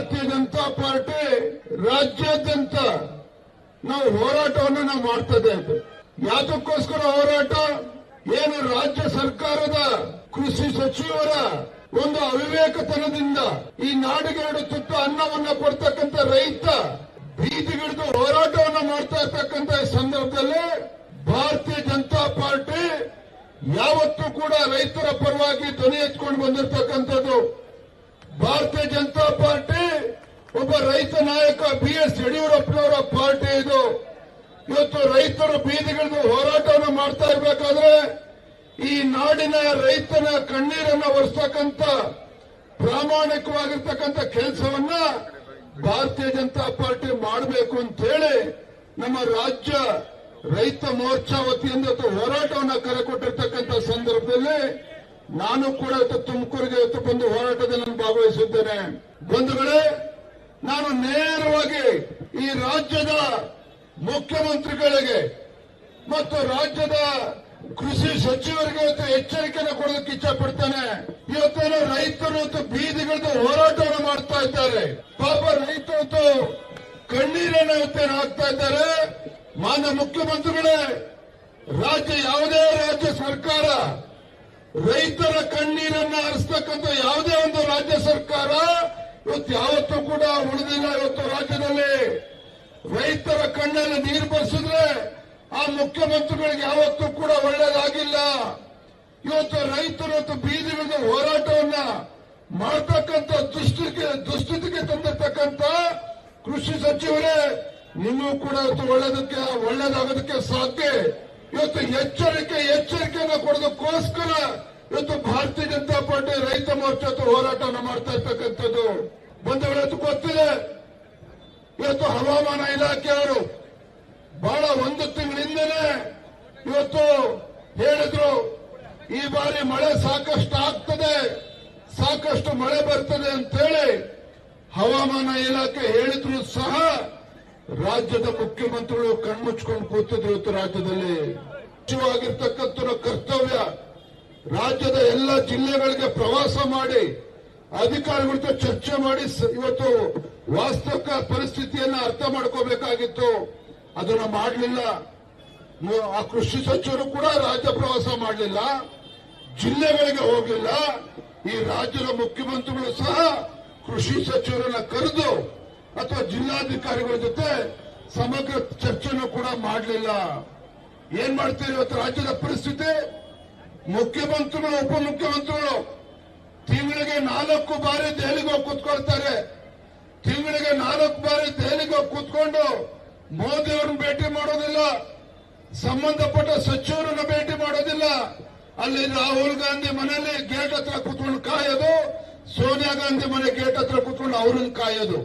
ಭಾರತೀಯ ಜನತಾ ಪಾರ್ಟಿ ರಾಜ್ಯಾದ್ಯಂತ ನಾವು ಹೋರಾಟವನ್ನು ನಾವು ಮಾಡ್ತಾ ಇದ್ದೇವೆ. ಯಾತಕ್ಕೋಸ್ಕರ ಹೋರಾಟ? ಏನು ರಾಜ್ಯ ಸರ್ಕಾರದ ಕೃಷಿ ಸಚಿವರ ಒಂದು ಅವಿವೇಕತನದಿಂದ ಈ ನಾಡಿಗೆ 2 ತುತ್ತು ಅನ್ನವನ್ನ ಕೊಡ್ತಕ್ಕಂಥ ರೈತ ಬೀದಿಗಿಳಿದು ಹೋರಾಟವನ್ನು ಮಾಡ್ತಾ ಇರ್ತಕ್ಕಂಥ ಈ ಸಂದರ್ಭದಲ್ಲಿ ಭಾರತೀಯ ಜನತಾ ಪಾರ್ಟಿ ಯಾವತ್ತೂ ಕೂಡ ರೈತರ ಪರವಾಗಿ ಧ್ವನಿ ಎತ್ಕೊಂಡು ಬಂದಿರತಕ್ಕಂಥದ್ದು. ಭಾರತೀಯ ಜನತಾ ಪಾರ್ಟಿ ಒಬ್ಬ ರೈತ ನಾಯಕ BS ಯಡಿಯೂರಪ್ಪನವರ ಪಾರ್ಟಿ ಇದು. ಇವತ್ತು ರೈತರು ಬೀದಿಗಿಳಿದು ಹೋರಾಟವನ್ನು ಮಾಡ್ತಾ ಇರಬೇಕಾದ್ರೆ ಈ ನಾಡಿನ ರೈತನ ಕಣ್ಣೀರನ್ನು ಒರೆಸ್ತಕ್ಕಂಥ ಪ್ರಾಮಾಣಿಕವಾಗಿರ್ತಕ್ಕಂಥ ಕೆಲಸವನ್ನ ಭಾರತೀಯ ಜನತಾ ಪಾರ್ಟಿ ಮಾಡಬೇಕು ಅಂತ ಹೇಳಿ ನಮ್ಮ ರಾಜ್ಯ ರೈತ ಮೋರ್ಚಾ ವತಿಯಿಂದ ಹೋರಾಟವನ್ನು ಕರೆ ಕೊಟ್ಟಿರ್ತಕ್ಕಂಥ ಸಂದರ್ಭದಲ್ಲಿ ನಾನು ಕೂಡ ತುಮಕೂರಿಗೆ ಬಂದು ಹೋರಾಟದಲ್ಲಿ ನಾನು ಭಾಗವಹಿಸಿದ್ದೇನೆ. ಬಂಧುಗಳೇ, ನಾನು ನೇರವಾಗಿ ಈ ರಾಜ್ಯದ ಮುಖ್ಯಮಂತ್ರಿಗಳಿಗೆ ಮತ್ತು ರಾಜ್ಯದ ಕೃಷಿ ಸಚಿವರಿಗೆ ಎಚ್ಚರಿಕೆಯನ್ನು ಕೊಡೋದಕ್ಕೆ ಇಚ್ಛೆ ಪಡ್ತೇನೆ. ಇವತ್ತೇನೋ ರೈತರು ಬೀದಿಗಿಳಿದು ಹೋರಾಟವನ್ನು ಮಾಡ್ತಾ ಇದ್ದಾರೆ. ಪಾಪ ರೈತರು ಕಣ್ಣೀರನ್ನು ಇವತ್ತೇನು ಹಾಕ್ತಾ ಇದ್ದಾರೆ. ಮಾನ್ಯ ಮುಖ್ಯಮಂತ್ರಿಗಳೇ, ಯಾವುದೇ ರಾಜ್ಯ ಸರ್ಕಾರ ರೈತರ ಕಣ್ಣೀರನ್ನ ಹರಿಸ್ತಕ್ಕಂಥ ಯಾವುದೇ ಒಂದು ರಾಜ್ಯ ಸರ್ಕಾರ ಇವತ್ತು ಯಾವತ್ತೂ ಕೂಡ ಉಳಿದಿಲ್ಲ. ಇವತ್ತು ರಾಜ್ಯದಲ್ಲಿ ರೈತರ ಕಣ್ಣಲ್ಲಿ ನೀರು ಬರ್ಸಿದ್ರೆ ಆ ಮುಖ್ಯಮಂತ್ರಿಗಳಿಗೆ ಯಾವತ್ತೂ ಕೂಡ ಒಳ್ಳೇದಾಗಿಲ್ಲ. ಇವತ್ತು ರೈತರು ಬೀದಿಗಿಳಿದು ಹೋರಾಟವನ್ನ ಮಾಡತಕ್ಕಂಥ ದುಸ್ಥಿತಿಗೆ ತಂದಿರ್ತಕ್ಕಂಥ ಕೃಷಿ ಸಚಿವರೇ, ನಿಮಗೂ ಕೂಡ ಇವತ್ತು ಒಳ್ಳೇದಾಗೋದಕ್ಕೆ ಸಾಧ್ಯ. ಇವತ್ತು ಎಚ್ಚರಿಕೆಯನ್ನು ಕೊಡೋದಕ್ಕೋಸ್ಕರ ಇವತ್ತು ಭಾರತೀಯ ಜನತಾ ಪಾರ್ಟಿ ರೈತ ಮೋರ್ಚಾ ಹೋರಾಟವನ್ನು ಮಾಡ್ತಾ ಇರ್ತಕ್ಕಂಥದ್ದು. ಬಂಧುಗಳು, ಗೊತ್ತಿದೆ, ಇವತ್ತು ಹವಾಮಾನ ಇಲಾಖೆಯವರು ಬಹಳ 1 ತಿಂಗಳಿಂದಲೇ ಇವತ್ತು ಹೇಳಿದ್ರು ಈ ಬಾರಿ ಮಳೆ ಸಾಕಷ್ಟು ಆಗ್ತದೆ, ಸಾಕಷ್ಟು ಮಳೆ ಬರ್ತದೆ ಅಂತೇಳಿ ಹವಾಮಾನ ಇಲಾಖೆ ಹೇಳಿದ್ರು ಸಹ ರಾಜ್ಯದ ಮುಖ್ಯಮಂತ್ರಿಗಳು ಕಣ್ಮುಚ್ಕೊಂಡು ಕೂತಿದ್ರು. ಇವತ್ತು ರಾಜ್ಯದಲ್ಲಿ ಮುಖ್ಯವಾಗಿರ್ತಕ್ಕಂಥ ಕರ್ತವ್ಯ ರಾಜ್ಯದ ಎಲ್ಲ ಜಿಲ್ಲೆಗಳಿಗೆ ಪ್ರವಾಸ ಮಾಡಿ ಅಧಿಕಾರಿಗಳ ಜೊತೆ ಚರ್ಚೆ ಮಾಡಿ ಇವತ್ತು ವಾಸ್ತವಿಕ ಪರಿಸ್ಥಿತಿಯನ್ನ ಅರ್ಥ ಮಾಡ್ಕೋಬೇಕಾಗಿತ್ತು. ಅದನ್ನ ಮಾಡಲಿಲ್ಲ. ಆ ಕೃಷಿ ಸಚಿವರು ಕೂಡ ರಾಜ್ಯ ಪ್ರವಾಸ ಮಾಡಲಿಲ್ಲ, ಜಿಲ್ಲೆಗಳಿಗೆ ಹೋಗಲಿಲ್ಲ. ಈ ರಾಜ್ಯದ ಮುಖ್ಯಮಂತ್ರಿಗಳು ಸಹ ಕೃಷಿ ಸಚಿವರನ್ನ ಕರೆದು ಅಥವಾ ಜಿಲ್ಲಾಧಿಕಾರಿಗಳ ಜೊತೆ ಸಮಗ್ರ ಚರ್ಚೆನೂ ಕೂಡ ಮಾಡಲಿಲ್ಲ. ಏನ್ ಮಾಡ್ತೀರಿ ಇವತ್ತು ರಾಜ್ಯದ ಪರಿಸ್ಥಿತಿ? ಮುಖ್ಯಮಂತ್ರಿಗಳು, ಉಪಮುಖ್ಯಮಂತ್ರಿಗಳು ತಿಂಗಳಿಗೆ 4 ಬಾರಿ ದೆಹಲಿಗೆ ಹೋಗಿ ಕೂತ್ಕೊಳ್ತಾರೆ. ತಿಂಗಳಿಗೆ 4 ಬಾರಿ ದೆಹಲಿಗೆ ಹೋಗಿ ಕೂತ್ಕೊಂಡು ಮೋದಿಯವರನ್ನ ಭೇಟಿ ಮಾಡೋದಿಲ್ಲ, ಸಂಬಂಧಪಟ್ಟ ಸಚಿವರನ್ನ ಭೇಟಿ ಮಾಡೋದಿಲ್ಲ. ಅಲ್ಲಿ ರಾಹುಲ್ ಗಾಂಧಿ ಮನೆಯಲ್ಲಿ ಗೇಟ್ ಹತ್ರ ಕೂತ್ಕೊಂಡು ಕಾಯೋದು, ಸೋನಿಯಾ ಗಾಂಧಿ ಮನೆ ಗೇಟ್ ಹತ್ರ ಕೂತ್ಕೊಂಡು ಅವ್ರನ್ನ ಕಾಯೋದು.